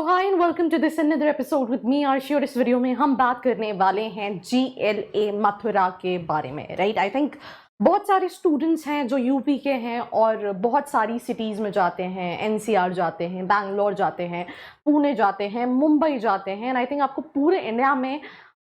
Hi and welcome to this another episode with me Aarshi. और इस video में हम बात करने वाले हैं GLA मथुरा के बारे में। राइट, आई थिंक बहुत सारे स्टूडेंट्स हैं जो यूपी के हैं और बहुत सारी सिटीज़ में जाते हैं, NCR जाते हैं, बैंगलोर जाते हैं, पुणे जाते हैं, मुंबई जाते हैं। एंड आई थिंक आपको पूरे इंडिया में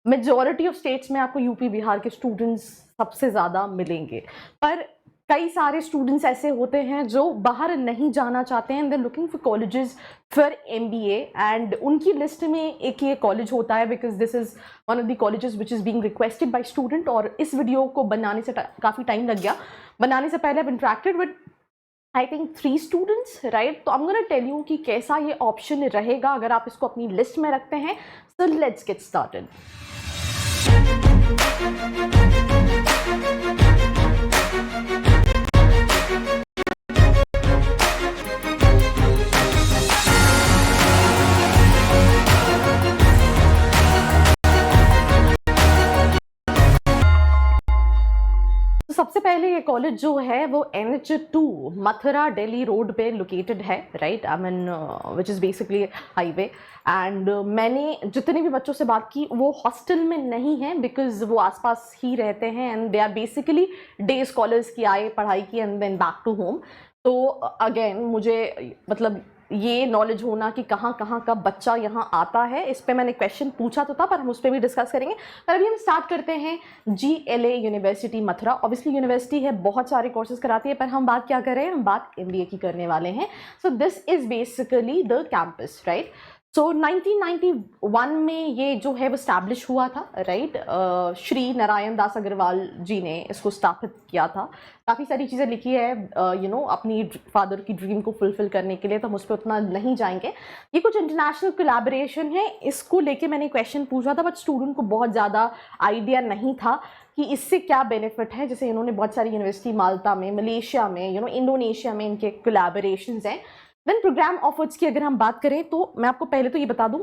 मेजॉरिटी ऑफ स्टेट्स में आपको यूपी बिहार के स्टूडेंट्स सबसे ज़्यादा मिलेंगे। पर कई सारे स्टूडेंट्स ऐसे होते हैं जो बाहर नहीं जाना चाहते हैं, they looking for colleges for MBA and उनकी लिस्ट में एक ये कॉलेज होता है because this is one of the colleges which is being requested bye student. और इस वीडियो को बनाने से काफ़ी टाइम लग गया। बनाने से पहले I've interacted with I think 3 students, right. तो I am gonna tell you कि कैसा ये ऑप्शन रहेगा अगर आप इसको अपनी लिस्ट में रखते हैं। So let's get started. सबसे पहले ये कॉलेज जो है वो NH2 मथुरा दिल्ली रोड पे लोकेटेड है, right. I mean which is basically highway. And मैंने जितने भी बच्चों से बात की वो हॉस्टल में नहीं है बिकॉज वो आसपास ही रहते हैं and they are basically day scholars की आए पढ़ाई की and then back to home. तो अगेन मुझे मतलब ये नॉलेज होना कि कहाँ कहाँ का बच्चा यहाँ आता है, इस पे मैंने क्वेश्चन पूछा तो था, पर हम उस पर भी डिस्कस करेंगे। पर अभी हम स्टार्ट करते हैं GLA university Mathura. Obviously university है, बहुत सारे कोर्सेज कराती है, पर हम बात क्या कर रहे हैं, हम बात MBA की करने वाले हैं। So this is basically the campus, right. So 1991 में ये जो है वो स्टैब्लिश हुआ था, राइट। श्री नारायण दास अग्रवाल जी ने इसको स्थापित किया था। काफ़ी सारी चीज़ें लिखी है अपनी फादर की ड्रीम को फुलफिल करने के लिए, तो हम उस पर उतना नहीं जाएंगे। ये कुछ इंटरनेशनल कोलैबोरेशन है, इसको लेके मैंने क्वेश्चन पूछा था बट स्टूडेंट को बहुत ज़्यादा आइडिया नहीं था कि इससे क्या बेनिफिट है। जैसे इन्होंने बहुत सारी यूनिवर्सिटी माल्टा में, मलेशिया में, इंडोनेशिया में इनके कोलैबोरेशंस हैं। देन प्रोग्राम ऑफर्स की अगर हम बात करें तो मैं आपको पहले तो ये बता दूं,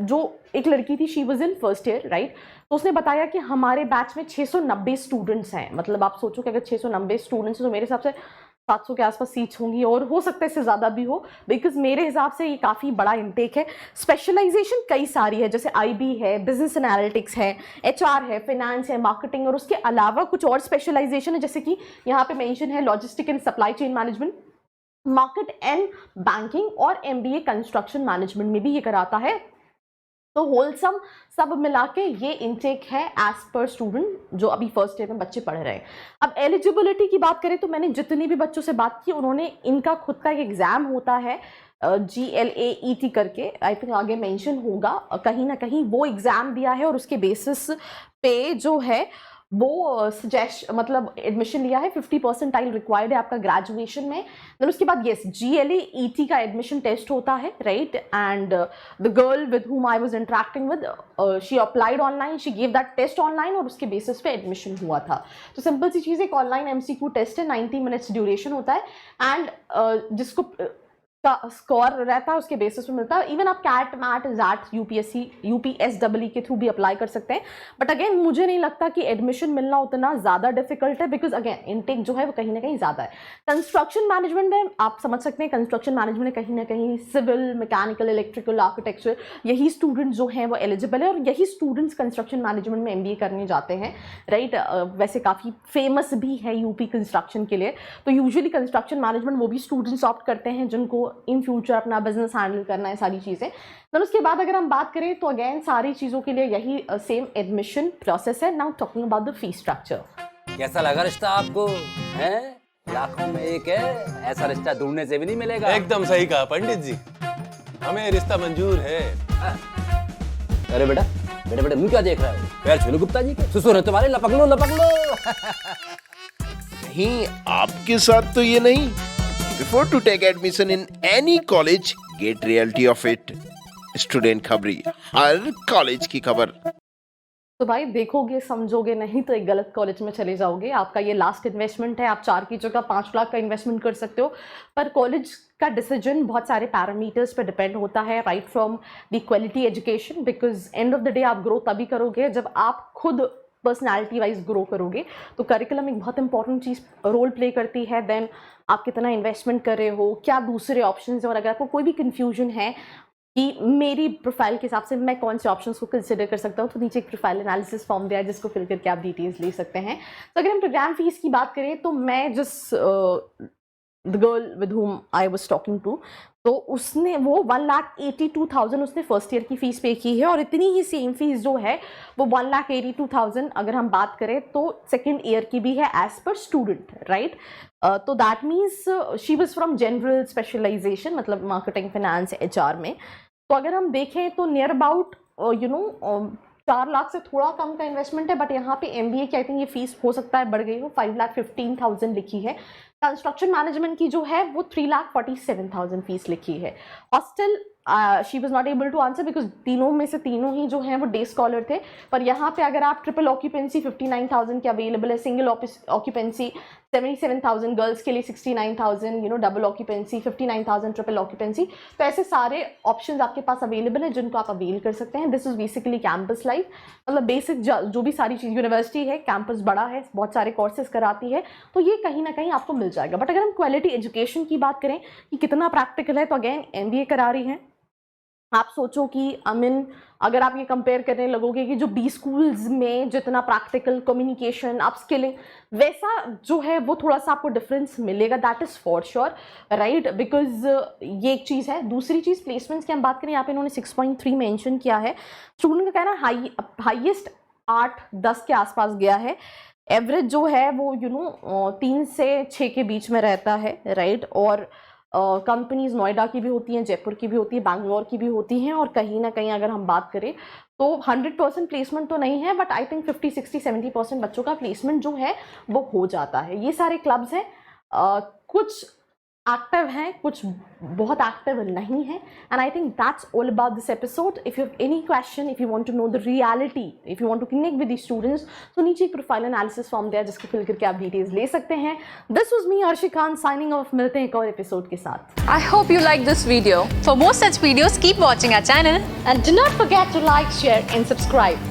जो एक लड़की थी she was in first year, right. तो उसने बताया कि हमारे बैच में 690 स्टूडेंट्स हैं। मतलब आप सोचो कि अगर 690 स्टूडेंट्स हैं तो मेरे हिसाब से 700 के आसपास सीट्स होंगी और हो सकता है इससे ज़्यादा भी हो, बिकॉज मेरे हिसाब से ये काफ़ी बड़ा इंटेक है। स्पेशलाइजेशन कई सारी है, जैसे IB है, बिजनेस एनालिटिक्स है, HR है, फाइनेंस है, मार्केटिंग, और उसके अलावा कुछ और स्पेशलाइजेशन है जैसे कि यहाँ पे मेंशन है logistic and supply chain management, market and banking, और MBA कंस्ट्रक्शन मैनेजमेंट में भी ये कराता है। तो होलसम सब मिला के ये इनटेक है एज पर स्टूडेंट जो अभी फर्स्ट ईयर में बच्चे पढ़ रहे हैं। अब एलिजिबिलिटी की बात करें तो मैंने जितने भी बच्चों से बात की उन्होंने इनका खुद का एक एग्जाम होता है GLAET करके, आई थिंक आगे मेंशन होगा कहीं ना कहीं, वो एग्जाम दिया है और उसके बेसिस पे जो है वो सजेस्ट मतलब एडमिशन लिया है। 50 परसेंटाइल रिक्वायर्ड है आपका ग्रेजुएशन में। देन उसके बाद येस GLAET का एडमिशन टेस्ट होता है, right. And the girl with whom I was interacting with she applied online, she give that test online और उसके बेसिस पे एडमिशन हुआ था। तो सिंपल सी चीज़, एक ऑनलाइन MCQ टेस्ट है, 90 मिनट्स ड्यूरेशन होता है एंड जिसको का स्कोर रहता है उसके बेसिस पे मिलता है। इवन आप कैट मैट जैट UPSEE के थ्रू भी अप्लाई कर सकते हैं। बट अगेन मुझे नहीं लगता कि एडमिशन मिलना उतना ज़्यादा डिफिकल्ट है बिकॉज अगेन इनटेक जो है वो कहीं ना कहीं ज़्यादा है। कंस्ट्रक्शन मैनेजमेंट में आप समझ सकते हैं, कंस्ट्रक्शन मैनेजमेंट में कहीं ना कहीं सिविल, मैकेनिकल, इलेक्ट्रिकल, आर्किटेक्चर, यही स्टूडेंट्स जो हैं वो एलिजिबल है और यही स्टूडेंट्स कंस्ट्रक्शन मैनेजमेंट में MBA करने जाते हैं, राइट। वैसे काफ़ी फेमस भी है यूपी कंस्ट्रक्शन के लिए। तो यूजुअली कंस्ट्रक्शन मैनेजमेंट वो भी स्टूडेंट्स ऑप्ट करते हैं जिनको इन फ्यूचर अपना बिजनेस हैंडल करना है, सारी चीज़ें। तो उसके बाद अगर हम बात करें तो अगेन सारी चीज़ों के लिए यही सेम एडमिशन प्रोसेस है। Now talking about the fee structure. कैसा लगा रिश्ता आपको? हैं? लाखों में एक है, ऐसा रिश्ता ढूंढने से भी नहीं मिलेगा। एकदम सही कहा पंडित जी, हमें रिश्ता मंजूर है। अरे बेटा बेटा बेटा मुझे क्या देख रहा है? पैर छू लो गुप्ता जी के, ससुर है तुम्हारे, लपक लो लपक लो। नहीं, आपके साथ तो ये नहीं। Before to take admission in any college, get reality of it. Student खबरी, हर कॉलेज की खबर। तो भाई देखोगे समझोगे नहीं तो एक गलत कॉलेज में चले जाओगे। आपका ये लास्ट इन्वेस्टमेंट है, आप 4 की जगह 5 लाख का इन्वेस्टमेंट कर सकते हो। पर कॉलेज का डिसीजन बहुत सारे पैरामीटर्स पर डिपेंड होता है, right from the quality education, because end of the day आप ग्रो तभी करोगे जब आप खुद पर्सनालिटी वाइज ग्रो करोगे। तो करिकुलम एक बहुत इंपॉर्टेंट चीज़ रोल प्ले करती है। देन आप कितना इन्वेस्टमेंट कर रहे हो, क्या दूसरे ऑप्शंस हैं, और अगर आपको कोई भी कन्फ्यूजन है कि मेरी प्रोफाइल के हिसाब से मैं कौन से ऑप्शंस को कंसिडर कर सकता हूँ, तो नीचे एक प्रोफाइल एनालिसिस फॉर्म दिया है जिसको फिल करके आप डिटेल्स ले सकते हैं। तो अगर हम प्रोग्राम फीस की बात करें तो मैं जिस the girl with whom I was talking to, तो उसने वो 1,82,000 उसने फर्स्ट ईयर की फ़ीस पे की है, और इतनी ही सेम फीस जो है वो 1,82,000 अगर हम बात करें तो सेकेंड ईयर की भी है एज पर स्टूडेंट, राइट। तो that means she was from general specialization, मतलब मार्केटिंग, फाइनेंस, HR में। तो अगर हम देखें तो नियर अबाउट 4 लाख से थोड़ा कम का इन्वेस्टमेंट है, बट यहाँ पे MBA की आई थिंक ये फीस हो सकता है बढ़ गई हो, 5,15,000 लिखी है। कंस्ट्रक्शन मैनेजमेंट की जो है वो 3,47,000 फीस लिखी है। Hostel she was not able to answer because तीनों में से तीनों ही जो हैं वो डे स्कॉलर थे, पर यहाँ पे अगर आप ट्रिपल ऑक्यूपेंसी 59,000 के अवेलेबल है, सिंगल ऑक्यूपेंसी 77,000, गर्ल्स के लिए 69,000, डबल ऑक्यूपेंसी 59,000, ट्रिपल ऑक्यूपेंसी, तो ऐसे सारे ऑप्शंस आपके पास अवेलेबल है जिनको आप अवेल कर सकते हैं। This is basically campus life, मतलब बेसिक जो भी सारी चीज़, यूनिवर्सिटी है, कैंपस बड़ा है, बहुत सारे कोर्सेज कराती है, तो ये कहीं ना कहीं आपको मिल जाएगा। बट अगर हम क्वालिटी एजुकेशन की बात करें कि कितना प्रैक्टिकल है, तो अगेन MBA करा रही हैं। आप सोचो कि अगर आप ये कंपेयर करने लगोगे कि जो B स्कूल्स में जितना प्रैक्टिकल कम्युनिकेशन, अपस्किलिंग, वैसा जो है वो थोड़ा सा आपको डिफरेंस मिलेगा, that is for sure, right. Because ये एक चीज़ है। दूसरी चीज़ प्लेसमेंट्स की हम बात करें, यहाँ पे इन्होंने 6.3 मेंशन किया है। स्टूडेंट का कहना हाईएस्ट 8-10 के आसपास गया है। एवरेज जो है वो 3 से 6 के बीच में रहता है, राइट। और कंपनीज नोएडा की भी होती हैं, जयपुर की भी होती है, बैंगलोर की भी होती हैं, और कहीं ना कहीं अगर हम बात करें तो 100% प्लेसमेंट तो नहीं है, बट आई थिंक 50, 60, 70% बच्चों का प्लेसमेंट जो है वो हो जाता है। ये सारे क्लब्स हैं, कुछ एक्टिव हैं, कुछ बहुत एक्टिव नहीं है, and I think that's all about this episode. If you have any question, if you want to know the reality, if you want to connect with the students, तो नीचे एक प्रोफाइल एनालिसिस फॉर्म दिया है जिसको fill करके आप details ले सकते हैं। This was me Arshi Khan signing off. मिलते हैं एक और एपिसोड के साथ। I hope you like this video. For more such videos, keep watching our channel. And do not forget to like, share and subscribe.